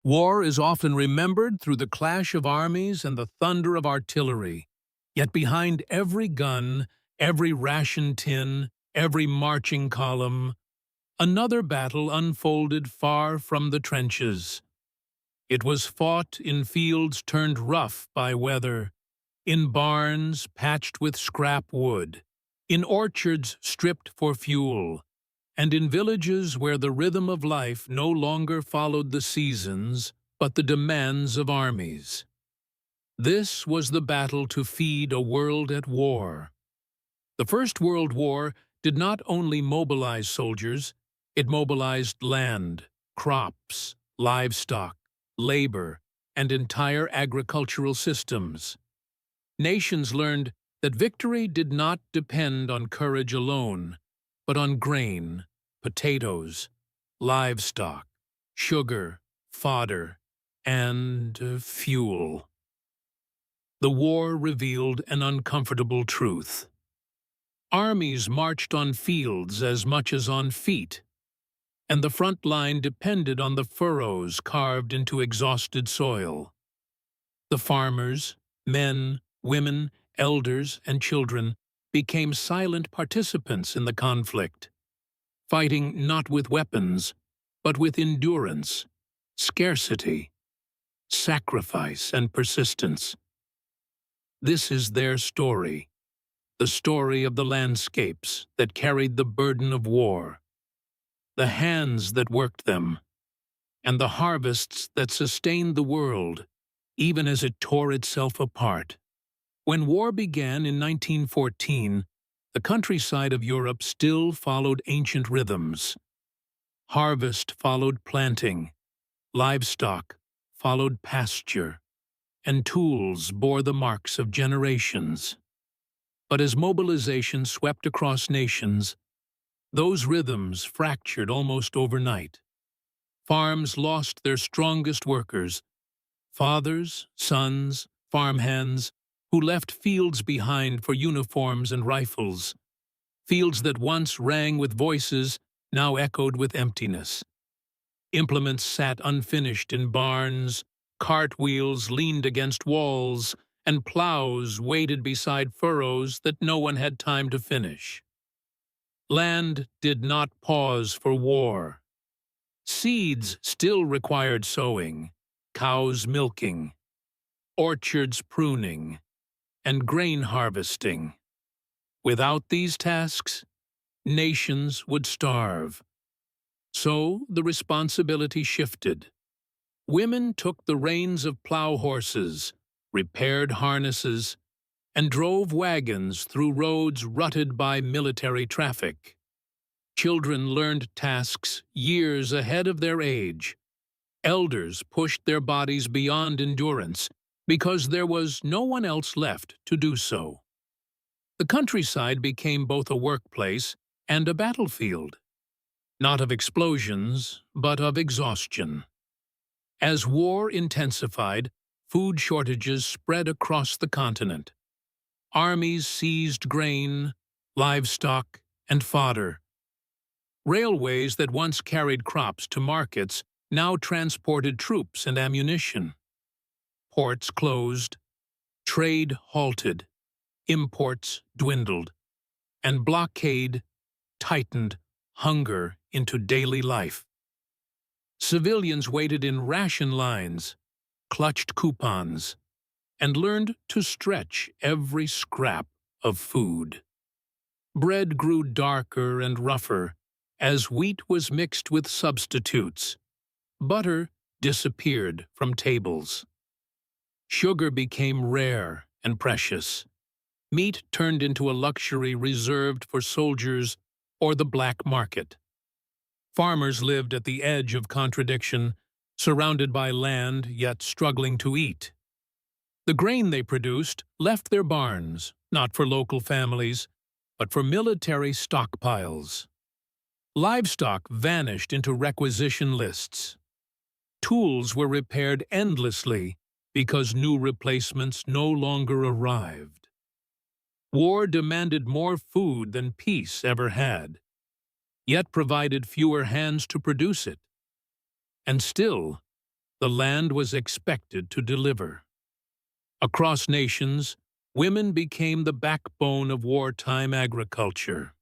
War is often remembered through the clash of armies and the thunder of artillery. Yet behind every gun, every ration tin, every marching column, another battle unfolded far from the trenches. It was fought in fields turned rough by weather, in barns patched with scrap wood, in orchards stripped for fuel, and in villages where the rhythm of life no longer followed the seasons, but the demands of armies. This was the battle to feed a world at war. The First World War did not only mobilize soldiers, it mobilized land, crops, livestock, labor, and entire agricultural systems. Nations learned that victory did not depend on courage alone, but on grain, potatoes, livestock, sugar, fodder, and fuel. The war revealed an uncomfortable truth. Armies marched on fields as much as on feet, and the front line depended on the furrows carved into exhausted soil. The farmers, men, women, elders, and children became silent participants in the conflict, fighting not with weapons, but with endurance, scarcity, sacrifice, and persistence. This is their story, the story of the landscapes that carried the burden of war, the hands that worked them, and the harvests that sustained the world, even as it tore itself apart. When war began in 1914, the countryside of Europe still followed ancient rhythms. Harvest followed planting, livestock followed pasture, and tools bore the marks of generations. But as mobilization swept across nations, those rhythms fractured almost overnight. Farms lost their strongest workers, fathers, sons, farmhands, who left fields behind for uniforms and rifles. Fields that once rang with voices now echoed with emptiness. Implements sat unfinished in barns, cartwheels leaned against walls, and plows waited beside furrows that no one had time to finish. Land did not pause for war. Seeds still required sowing, cows milking, orchards pruning, and grain harvesting. Without these tasks, nations would starve. So the responsibility shifted. Women took the reins of plow horses, repaired harnesses, and drove wagons through roads rutted by military traffic. Children learned tasks years ahead of their age. Elders pushed their bodies beyond endurance because there was no one else left to do so. The countryside became both a workplace and a battlefield, not of explosions, but of exhaustion. As war intensified, food shortages spread across the continent. Armies seized grain, livestock, and fodder. Railways that once carried crops to markets now transported troops and ammunition. Ports closed, trade halted, imports dwindled, and blockade tightened hunger into daily life. Civilians waited in ration lines, clutched coupons, and learned to stretch every scrap of food. Bread grew darker and rougher as wheat was mixed with substitutes. Butter disappeared from tables. Sugar became rare and precious. Meat turned into a luxury reserved for soldiers or the black market. Farmers lived at the edge of contradiction, surrounded by land yet struggling to eat. The grain they produced left their barns, not for local families, but for military stockpiles. Livestock vanished into requisition lists. Tools were repaired endlessly because new replacements no longer arrived. War demanded more food than peace ever had, yet provided fewer hands to produce it. And still, the land was expected to deliver. Across nations, women became the backbone of wartime agriculture.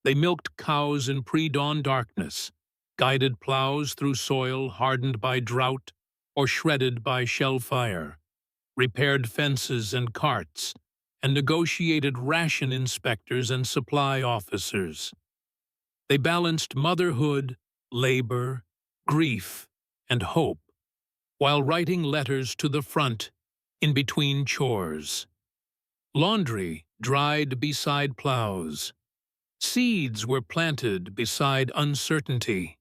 They milked cows in pre-dawn darkness, guided plows through soil hardened by drought or shredded by shell fire, repaired fences and carts, and negotiated ration inspectors and supply officers. They balanced motherhood, labor, grief, and hope, while writing letters to the front in between chores. Laundry dried beside plows. Seeds were planted beside uncertainty.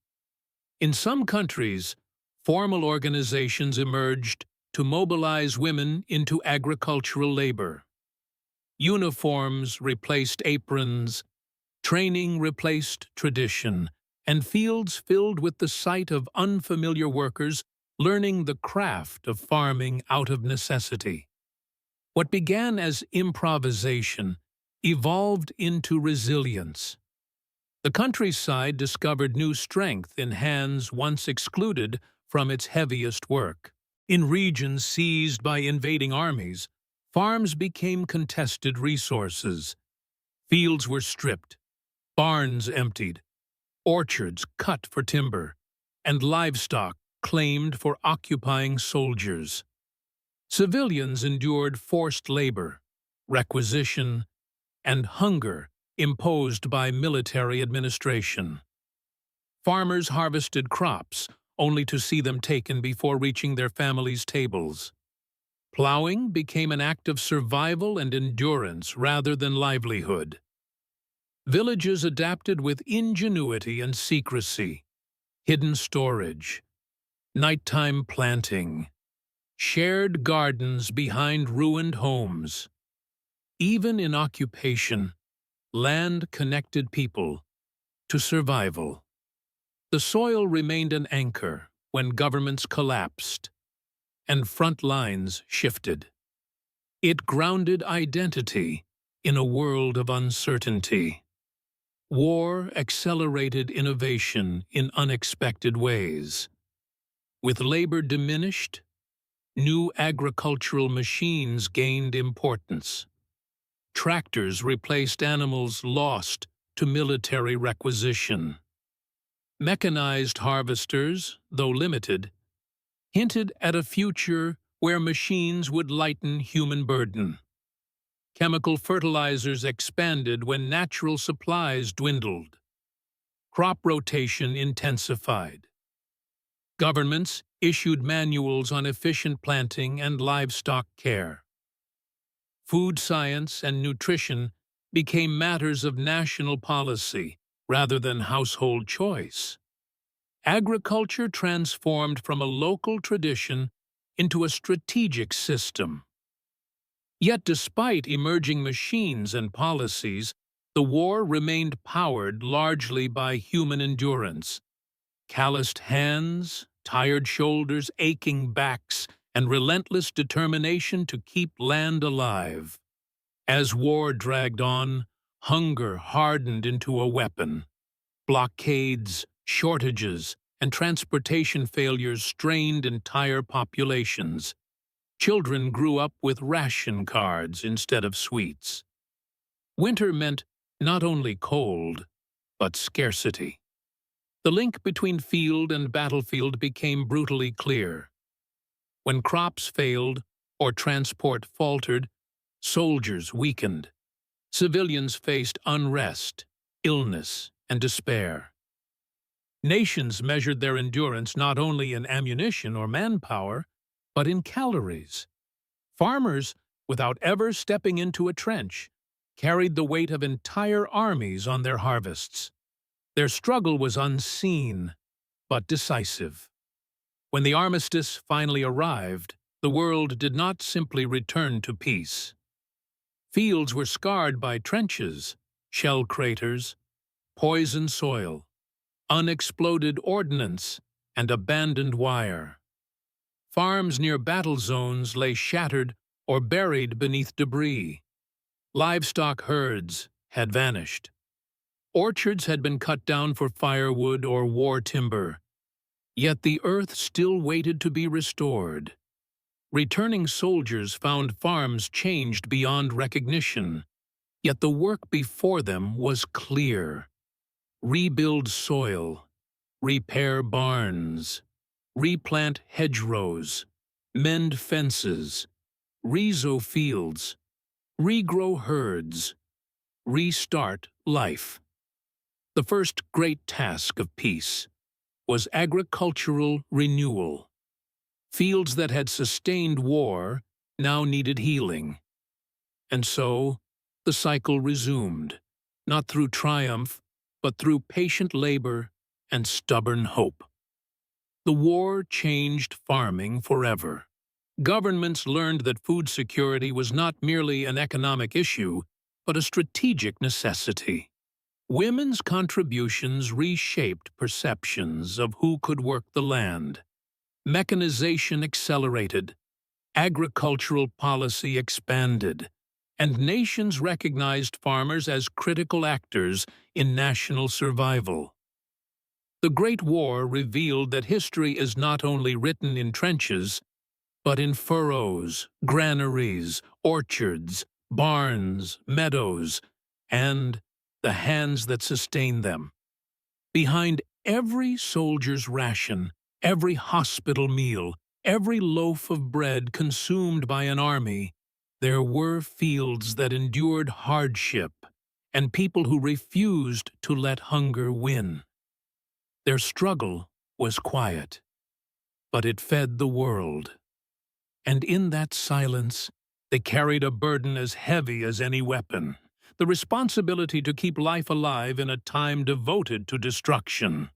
In some countries, formal organizations emerged to mobilize women into agricultural labor. Uniforms replaced aprons, training replaced tradition, and fields filled with the sight of unfamiliar workers learning the craft of farming out of necessity. What began as improvisation evolved into resilience. The countryside discovered new strength in hands once excluded from its heaviest work. In regions seized by invading armies, farms became contested resources. Fields were stripped, barns emptied, orchards cut for timber, and livestock claimed for occupying soldiers. Civilians endured forced labor, requisition, and hunger imposed by military administration. Farmers harvested crops only to see them taken before reaching their families' tables. Plowing became an act of survival and endurance rather than livelihood. Villages adapted with ingenuity and secrecy, hidden storage, nighttime planting, shared gardens behind ruined homes. Even in occupation, land connected people to survival. The soil remained an anchor when governments collapsed and front lines shifted. It grounded identity in a world of uncertainty. War accelerated innovation in unexpected ways. With labor diminished, new agricultural machines gained importance. Tractors replaced animals lost to military requisition. Mechanized harvesters, though limited, hinted at a future where machines would lighten human burden. Chemical fertilizers expanded when natural supplies dwindled. Crop rotation intensified. Governments issued manuals on efficient planting and livestock care. Food science and nutrition became matters of national policy rather than household choice. Agriculture transformed from a local tradition into a strategic system. Yet despite emerging machines and policies, the war remained powered largely by human endurance. Calloused hands, tired shoulders, aching backs, and relentless determination to keep land alive. As war dragged on, hunger hardened into a weapon. Blockades, shortages, and transportation failures strained entire populations. Children grew up with ration cards instead of sweets. Winter meant not only cold, but scarcity. The link between field and battlefield became brutally clear. When crops failed or transport faltered, soldiers weakened. Civilians faced unrest, illness, and despair. Nations measured their endurance not only in ammunition or manpower, but in calories. Farmers, without ever stepping into a trench, carried the weight of entire armies on their harvests. Their struggle was unseen, but decisive. When the armistice finally arrived, the world did not simply return to peace. Fields were scarred by trenches, shell craters, poisoned soil, unexploded ordnance, and abandoned wire. Farms near battle zones lay shattered or buried beneath debris. Livestock herds had vanished. Orchards had been cut down for firewood or war timber. Yet the earth still waited to be restored. Returning soldiers found farms changed beyond recognition, yet the work before them was clear. Rebuild soil, repair barns, replant hedgerows, mend fences, resow fields, regrow herds, restart life. The first great task of peace was agricultural renewal. Fields that had sustained war now needed healing. And so, the cycle resumed, not through triumph, but through patient labor and stubborn hope. The war changed farming forever. Governments learned that food security was not merely an economic issue, but a strategic necessity. Women's contributions reshaped perceptions of who could work the land. Mechanization accelerated, agricultural policy expanded, and nations recognized farmers as critical actors in national survival. The Great War revealed that history is not only written in trenches, but in furrows, granaries, orchards, barns, meadows, and the hands that sustain them. Behind every soldier's ration, every hospital meal, every loaf of bread consumed by an army, there were fields that endured hardship and people who refused to let hunger win. Their struggle was quiet, but it fed the world. And in that silence, they carried a burden as heavy as any weapon, the responsibility to keep life alive in a time devoted to destruction.